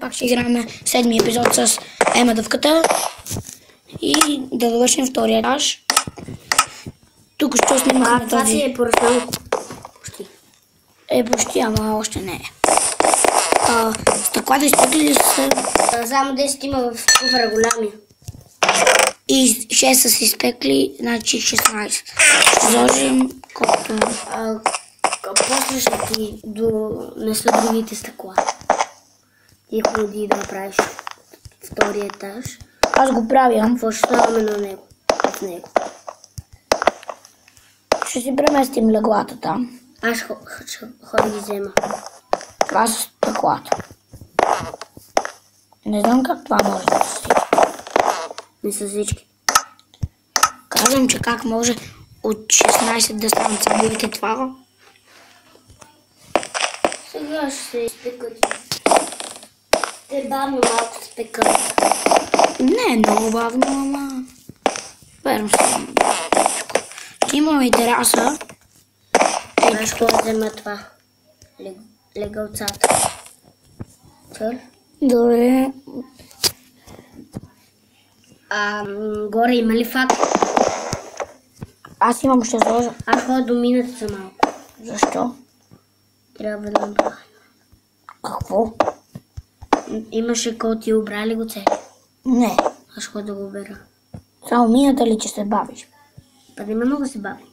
Пак ще играем седми епизод с Ема Дъвката и да довършим втория етаж. Тук ще снимахме този... Това си е поръснало. Почти. Почти, ама още не е. Стъклата изпъкли са... Само 10 има в куфара голямия. И 6 са се изпекли, значи 16. Ще сложим колкото... После ще ти донеса другите стъкла. Ти ходи да направиш втория етаж. Аз го правя. Какво ще ставаме на него? От него. Ще си преместим леглата там. Аз ще ходя ги взема. Това са стъклата. Не знам как това може да се случи. Не са всички. Казвам, че как може от 16 да станат самите това. Сега ще се изпекат. Те бавно малко спекат. Не е много бавно, ама... Верно съм. Ще имаме и тераса. Аз ще взема това. Легалцата. Чур? Добре. Горе има ли факт? Аз имам, ще сложа. Аз ходя до мината за малко. Защо? Трябва да направя. Какво? Имаше коти, обрали го цели. Не. Аз ходя да го бера. Само мината ли, че се бавиш? Па да има много се бави.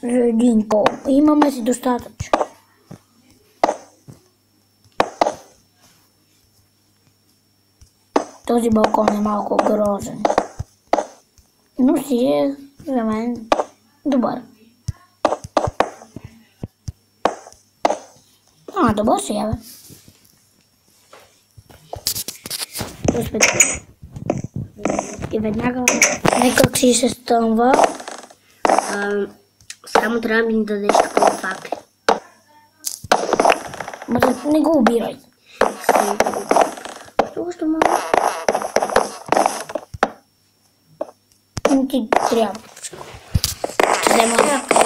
За един кол. Имаме си достатъчно. Този балкон е малко грозен. Но си е за мен добър. Добър си е, бе. И веднага некак си се стъмва. Само трябва да ми дадеш такова факли. Не го убирай. Тук ще мога. Не ти трябва.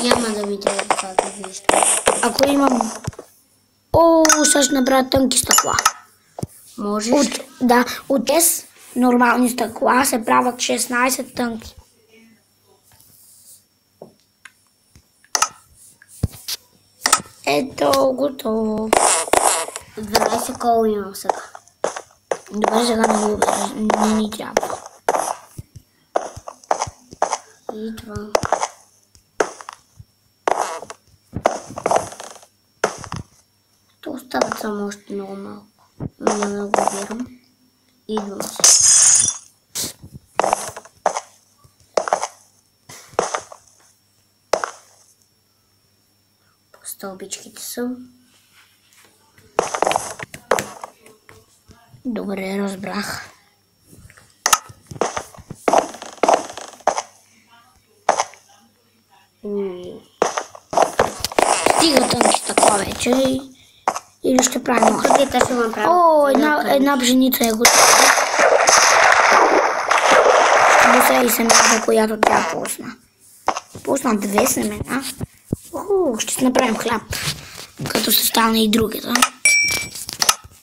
Няма да ми трябва факли, вижте. Ако имам... сега ще направя тънки стъкла. Можеш? От 10 нормални стъкла се правят 16 тънки. Ето, готово. 12 кола имам сега. Добре, сега не го убираш. Не ни трябва. И това. То остават само още много малко. Няма да го убирам. Идвам си. По стълбичките съм. Добре, разбрах. Стига тънки стъкла вече или ще правим още. Другите ще го направя. Една пшеница е готова. Ще посея и семената, която тя пусна. Пусна 2 семена. Ще си направим хляб. Като се стане и другите.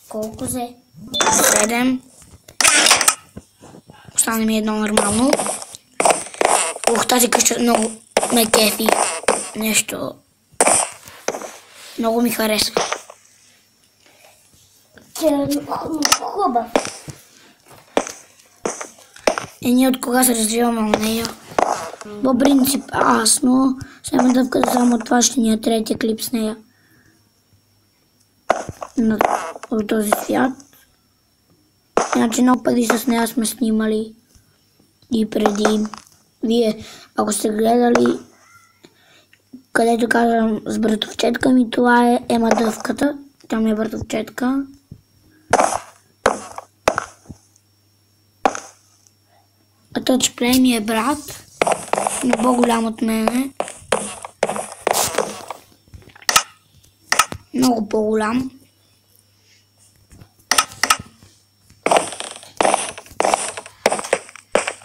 Колко взе? 7. Остане ми едно нормално. Тази къща много ме кефи. Нещо много ми харесва. Хубав. Ние от кога се развиваме на нея? По принцип аз, но Ема Дъвката само това ще ни е третия клип с нея. От този свят. Иначе много пъти с нея сме снимали и преди. Вие, ако сте гледали, където казвам с братовчетка ми, това е Ема Дъвката. Тя ми е братовчетка. А Touchplay ми е брат, но по-голям от мене. Много по-голям.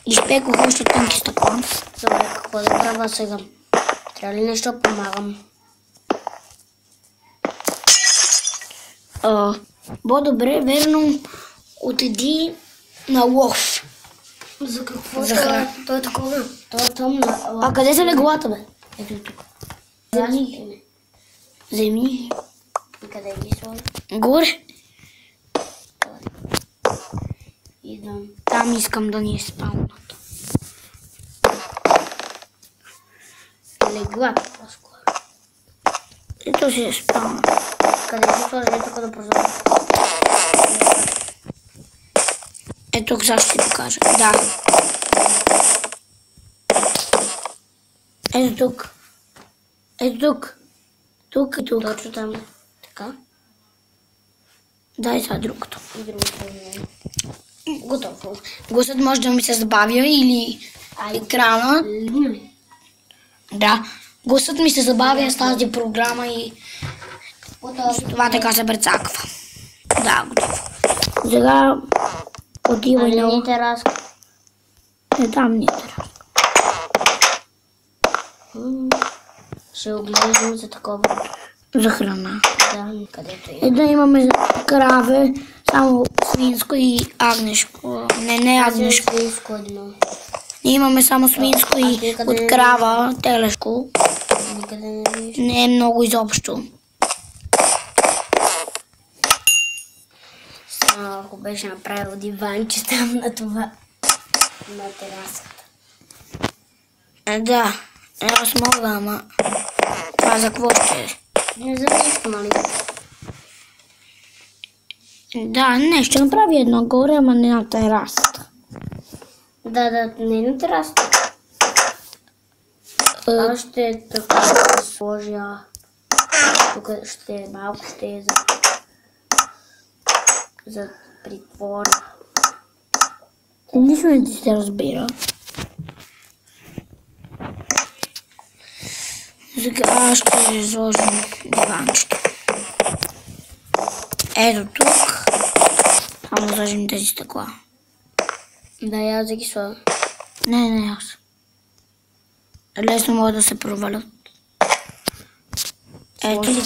Изпекох още тънки стъкла. Добре, какво да правя сега? Трябва ли нещо помагам? По-добре, верно, отиди на лов. За какво? За храна. То е такова. То е тъмно. А къде са леглата, бе? Ето тук. Вземи. Вземи. И къде ги сложи? Горе. Идвам. Там искам да ни е спалната. Леглата по-скоро. Ето си е спална. Къде ги сложи? Ето тук да прозоря. Ето тук сега ще ти покажа. Да. Ето тук. Ето тук. Тук и тук. Точно там. Така. Дай сега другото. И другото е. Готово. Гласът може да ми се забавя или екрана. Лигна ли? Да. Гласът ми се забавя с тази програма и Готово. това така се прецаква. Да, готово. Сега отивай на... ни тераска. Не там ни е тераска. Ще оглеждам за такова. За храна. Да, където е. Едно имаме краве, само свинско и агнешко. Не агнешко. Свинско едно. Ние имаме само свинско и от крава, телешко. Никъде не виждам. Не е много изобщо. Само ако беше направил диванче там на това. На тераската. Да, аз мога, ама това за какво ще е? Не за нищо, нали? Да, не, ще направи едно горе, ама не на терасата. Да, не на терасата. Аз ще така да сложа. Тук ще е малко, ще е за притвора. Нищо не ти се разбира. Сега ще сложим диванчето. Ето тук. Само сложим тези стъкла. Да, аз да ги сложа. Не, аз. Лесно могат да се провалят. Ето ли?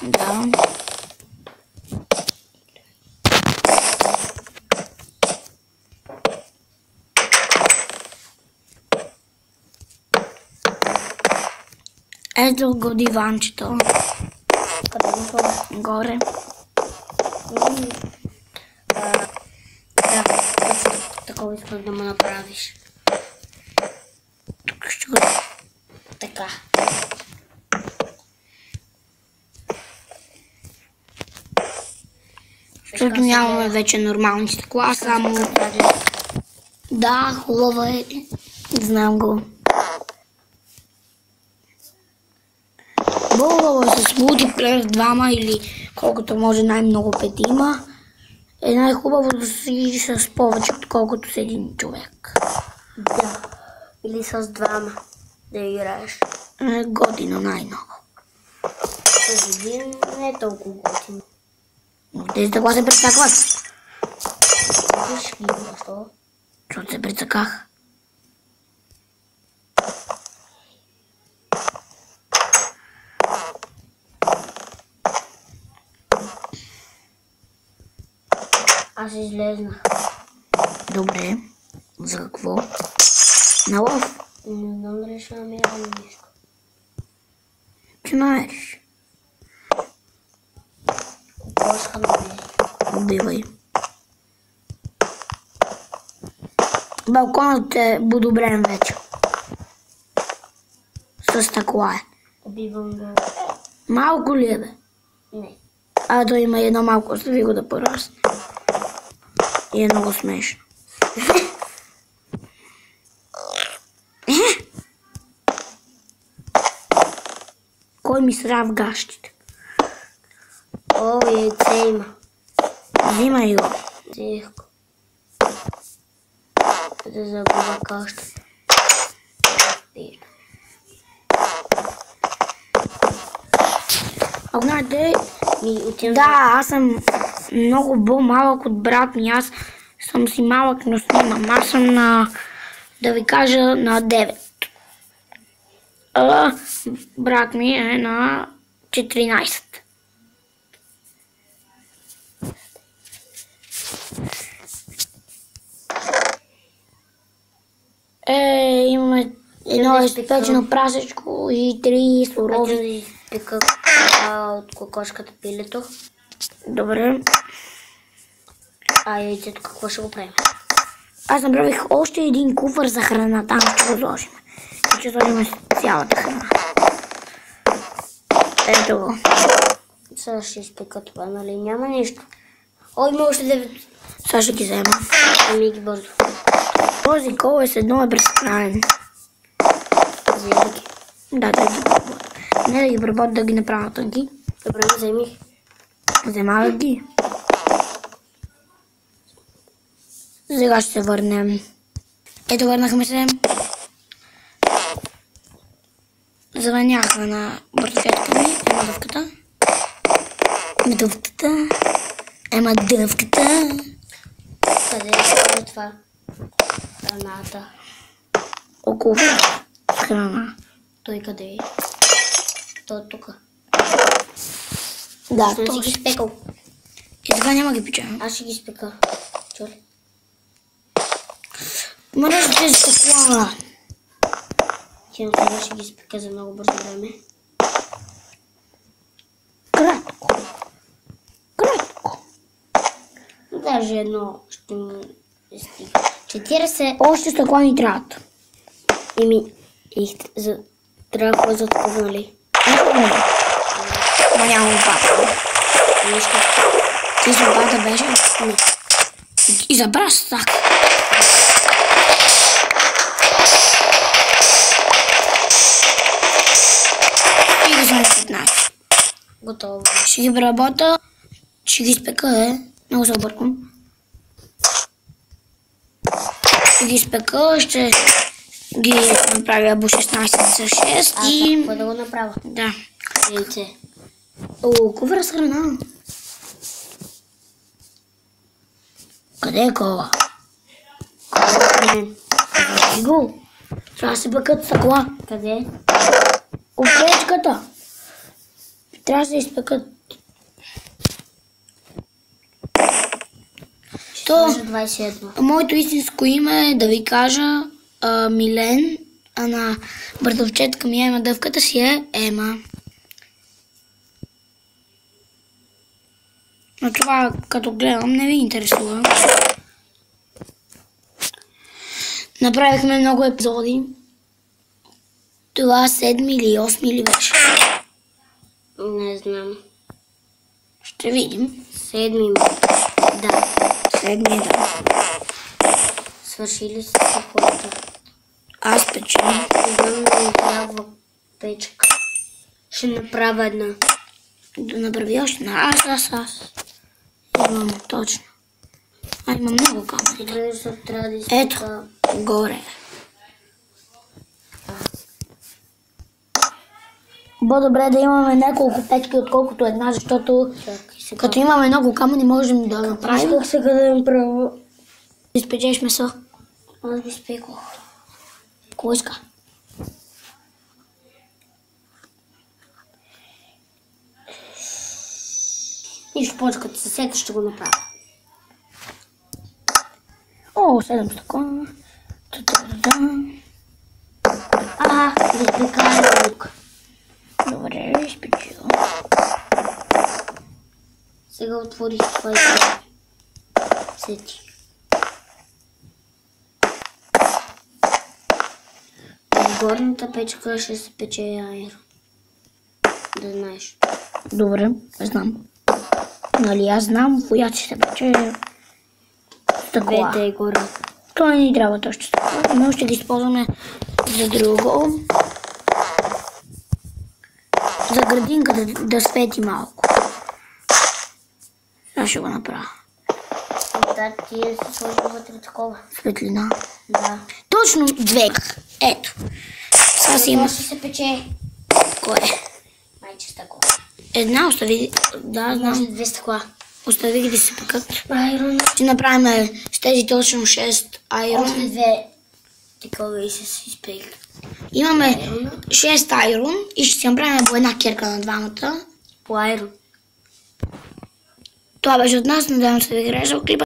Да. Ето го диванчето. Къде го сложа? Горе. Да, точно такова искаш да му направиш. Тук ще го... Така. Защото нямаме вече нормални стъкла, само... Да, хубаво е. Знам го. Хубаво е с мултиплеер двама или колкото може най-много петима. Е най-хубаво да си с повече, отколкото с един човек. Да. Или с двама да играеш. Готино най-много. С един не е толкова готино. Но тези стъкла се прецакват. Виж ги, защо? Защото се прецаках. Аз излезнах. Добре. За какво? На лов. Не знам дали ще намеря нещо. Че знаеш. Какво ще намеря? Убивай. Балконът е подобрен вече. С стъкла е. Убивам го. Малко ли е, бе? Не. А, то има едно малко, остави го да порасне. И е много смешно. Кой ми сря в гащите? О, яйце има. Взимай го. Тихо. Да загуба кащата. А знаете, Отивам. да, аз съм много по-малък от брат ми. Аз съм си малък, но снимам. Аз съм на, да ви кажа, на 9. А брат ми е на 14. Едно изпечено прасечко и 3 сурови. Да изпека от кокошката пилето. Добре. А яйцето какво ще го правим? Аз направих още един куфър за храна. Там ще го сложим. И ще сложим цялата храна. Ето го. Сега ще изпека това, нали? Няма нищо. О, има още 9. Сега ще ги взема. Ами ги бързо. Този кол е с едно е безкрайен. Вземи ги. Да, да ги преботя. Не да ги преботя, да ги направя тънки. Добре, вземи. Вземавах ги. Сега ще се върнем. Ето, върнахме се. Звъняха на братовчетка ми. Ема дъвката. Ема дъвката. Къде е това? Храната. Около храна. Той къде е? Той е тук. Да, Съм то си ги спекал. и сега няма ги пича. Аз ще ги спека. Чули? Мръжите стъкла. Тя сега ще ги спека за много бързо време. Кратко. Кратко. Даже едно ще му стига. 40. Още стъкла ни трябват. Трябва за такова, нали? Ма няма лопата. Нищо. Ти с лопата беше? Не. И забра стак. И ги сме 15. Готово. Ще ги преработя. Ще ги спека, много се обърквам. Ще ги спека, ще ги направя по 16 за 6 Аз и... какво да го направя? Да. Яйце. О, куфър с храна. Къде е кола? Мен. Виж го. Трябва да се пекат стъкла. Къде? Опречката. Трябва да се изпекат. То, Може 21. моето истинско име е да ви кажа Милен, а на братовчетка ми Ема дъвката си е Ема. Но това, като гледам, не ви интересува. Направихме много епизоди. Това 7 или 8 или беше. Не знам. Ще видим. 7. Да. 7 да. Свършили са хората. Аз печа. Не знам, да ми трябва печка. Ще направя една. Да направи още на аз. Имам точно. Имам много камери. Добре, защото трябва да Ето, изпека. горе. По-добре да имаме няколко печки, отколкото една, защото Чакай сега. като имаме много камъни, можем да направим. Исках сега да направя. Изпечеш месо. Аз ги спекох. Кой иска? Нищо повече, като се сета, ще го направя. О, 7 стакона. Изпекая лук. Добре, изпечил. Сега отворих това и сети. В горната печка ще се пече аеро. Да знаеш. Добре, знам. Нали, аз знам, коя ще се пече стъкла. Двете е горе. Това не ни трябва точно стъкла, но ще ги използваме за друго. За градинка да свети малко. Сега ще го направя. Да, ти си сложи вътре такова. Светлина. Да. Точно 2. Ето. Сега си има... Това ще се пече. Кое? Майче стъкло. Една остави... Да, Може знам. 2 стъкла. Остави ги да се пекат. Айрон. Ще направим с тези точно 6 айрон. Още 2 такова и се изпекат. Имаме 6 айрон и ще си направим по една керка на двамата. По айрон. Това беше от нас. Надявам се да ви хареса клипа.